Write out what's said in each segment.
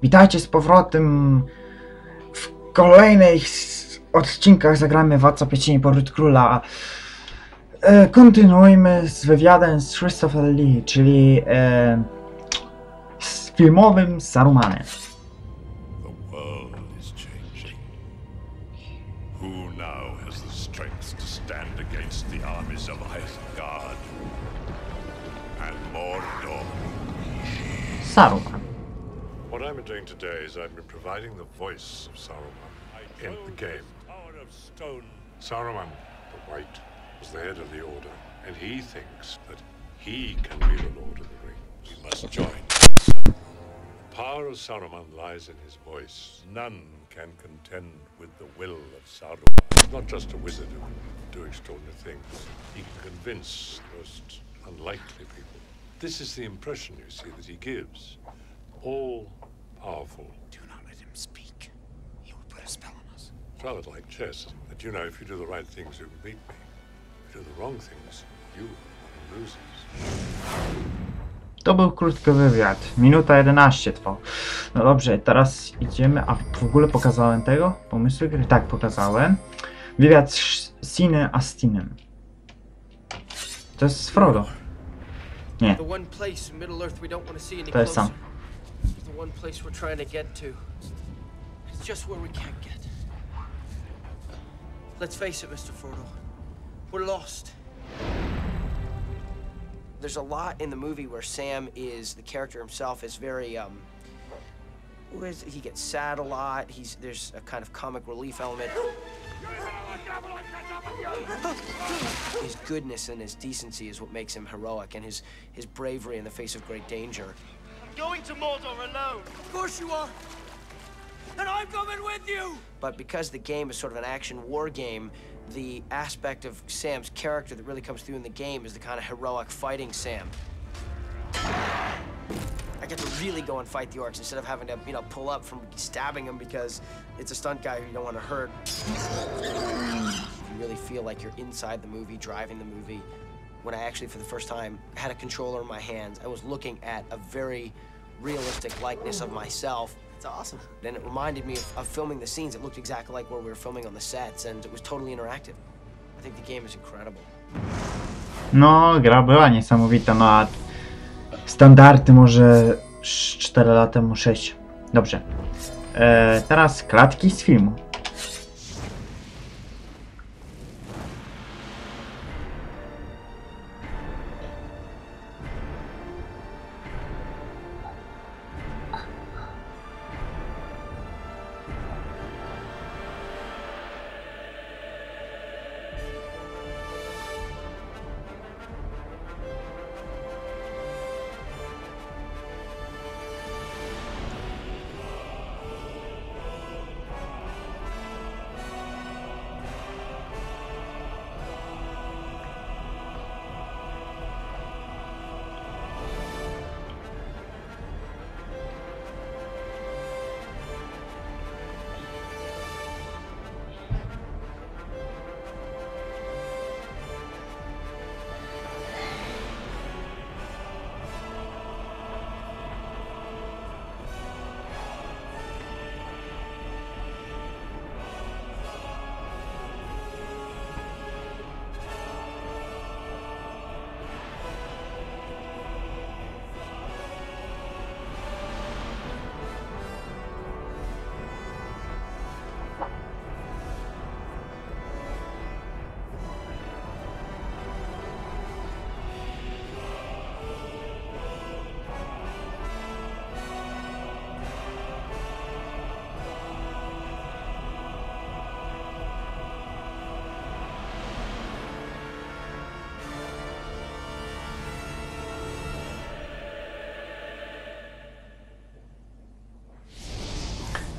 Witajcie z powrotem w kolejnych odcinkach Zagrajmy Władca Pierścieni, Powrót Króla. Kontynuujmy z wywiadem z Christopher Lee, czyli z filmowym Sarumanem. The world is changing. Who now has the strength to stand against the armies of Isengard and Mordor? Saruman. What I'm doing today is I've been providing the voice of Saruman in the game. Saruman, the White, was the head of the Order, and he thinks that he can be the Lord of the Rings. We must join with Saruman. The power of Saruman lies in his voice. None can contend with the will of Saruman. He's not just a wizard who can do extraordinary things. He can convince the most unlikely people. This is the impression, you see, that he gives. All-powerful. Do not let him speak. He will put a spell on us. It's rather like chess, that you know if you do the right things, you can beat me. If you do the wrong things, you loses. To był krótki wywiad. Minuta 11 trwał. No dobrze, teraz idziemy. A w ogóle pokazałem tego? Pomysły gry? Tak, pokazałem. Wywiad z Sinem Astinem. To jest Frodo. Nie. To jest sam. The one place we're trying to get to. It's just where we can't get. Let's face it, Mr. Frodo. We're lost. There's a lot in the movie where Sam is, the character himself is very, he gets sad a lot. There's a kind of comic relief element. His goodness and his decency is what makes him heroic, and his bravery in the face of great danger. I'm going to Mordor alone. Of course you are. And I'm coming with you! But because the game is sort of an action war game, the aspect of Sam's character that really comes through in the game is the kind of heroic fighting Sam. I get to really go and fight the orcs instead of having to, pull up from stabbing them because it's a stunt guy who you don't want to hurt. You really feel like you're inside the movie, driving the movie. When I actually, for the first time, had a controller in my hands, I was looking at a very realistic likeness of myself. It's awesome. Then it reminded me of filming the scenes. It looked exactly like where we were filming on the sets, and it was totally interactive. I think the game is incredible. No, gra była niesamowita, no a standardy może 4 lata temu, 6. Dobrze. Teraz klatki z filmu.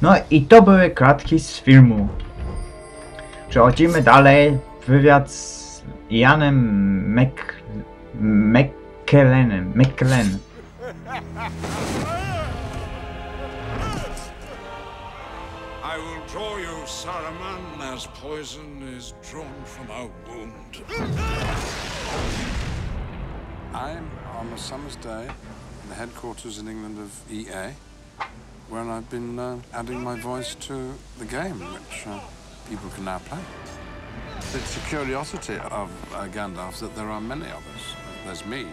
No i to były klatki z filmu. Przechodzimy dalej. Wywiad z Ianem McKellen. I will draw you, Saruman, as poison is drawn from a wound. I'm on a summer's day in the headquarters in England of EA. when I've been adding my voice to the game, which people can now play. It's a curiosity of Gandalf that there are many of us. There's me,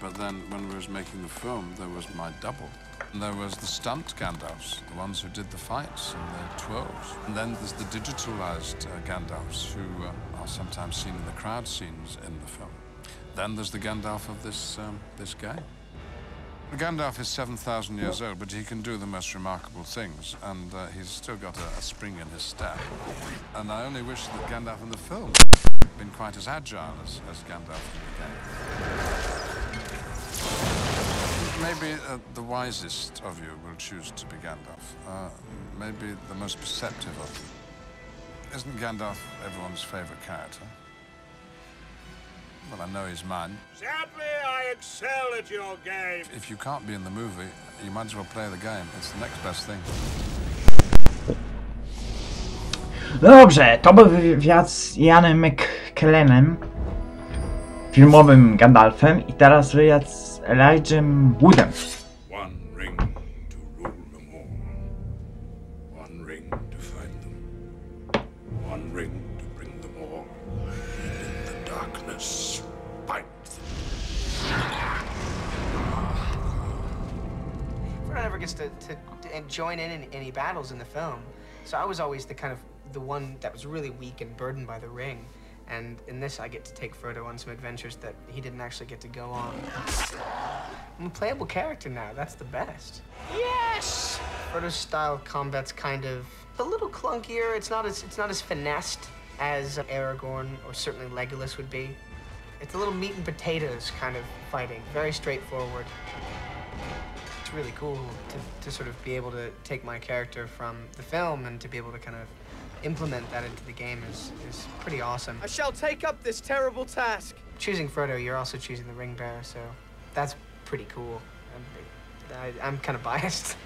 but then when we was making the film, there was my double. And there was the stunt Gandalfs, the ones who did the fights and the twirls. And then there's the digitalized Gandalfs who are sometimes seen in the crowd scenes in the film. Then there's the Gandalf of this game. Gandalf is 7,000 years old, but he can do the most remarkable things, and he's still got a spring in his step. And I only wish that Gandalf in the film had been quite as agile as Gandalf in the game. Maybe the wisest of you will choose to be Gandalf. Maybe the most perceptive of you. Isn't Gandalf everyone's favorite character? Well, I know he's mine. Sadly, I excel at your game. If you can't be in the movie, you might as well play the game. It's the next best thing. Dobrze, to był wywiad z Ianem McKellenem, filmowym Gandalfem, i teraz wywiad z Elijah'em Woodem. One ring to rule them all. One ring to find them. One ring to bring them all. And in the darkness, fight them. Frodo never gets to join in any battles in the film, so I was always the one that was really weak and burdened by the ring. And in this, I get to take Frodo on some adventures that he didn't actually get to go on. I'm a playable character now. That's the best. Yes! Frodo's style of combat's kind of a little clunkier. It's not as finessed as Aragorn or certainly Legolas would be. It's a little meat and potatoes kind of fighting. Very straightforward. It's really cool to sort of be able to take my character from the film and to be able to kind of implement that into the game is pretty awesome. I shall take up this terrible task. Choosing Frodo, you're also choosing the ring bearer, so that's pretty cool. I'm kind of biased.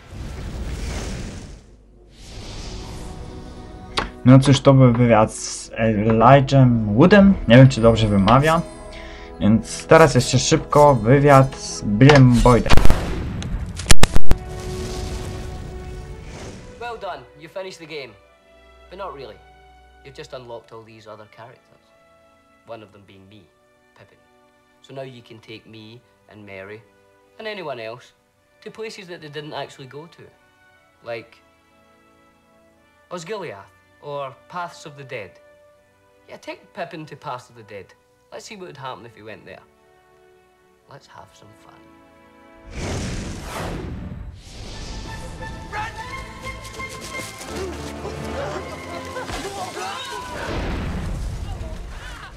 No cóż, to był wywiad z Elijah'em Woodem. Nie wiem, czy dobrze wymawiam. Więc teraz jeszcze szybko wywiad z Billem Boydem. Well done, you finished the game. But not really. You've just unlocked all these other characters. One of them being me, Pippin. So now you can take me and Mary and anyone else to places that they didn't actually go to. Like Osgiliath or Paths of the Dead. Yeah, take Pippin to Paths of the Dead. Let's see what would happen if he went there. Let's have some fun.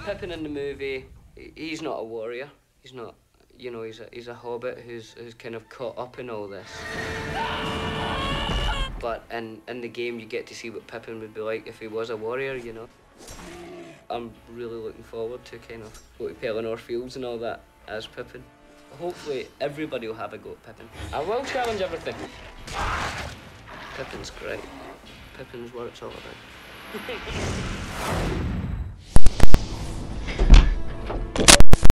Pippin in the movie, he's not a warrior. He's not, you know, he's a hobbit who's kind of caught up in all this. But in the game, you get to see what Pippin would be like if he was a warrior, you know. I'm really looking forward to kind of go to Pelennor Fields and all that as Pippin. Hopefully, everybody will have a go at Pippin. I will challenge everything. Pippin's great. Pippin's what it's all about.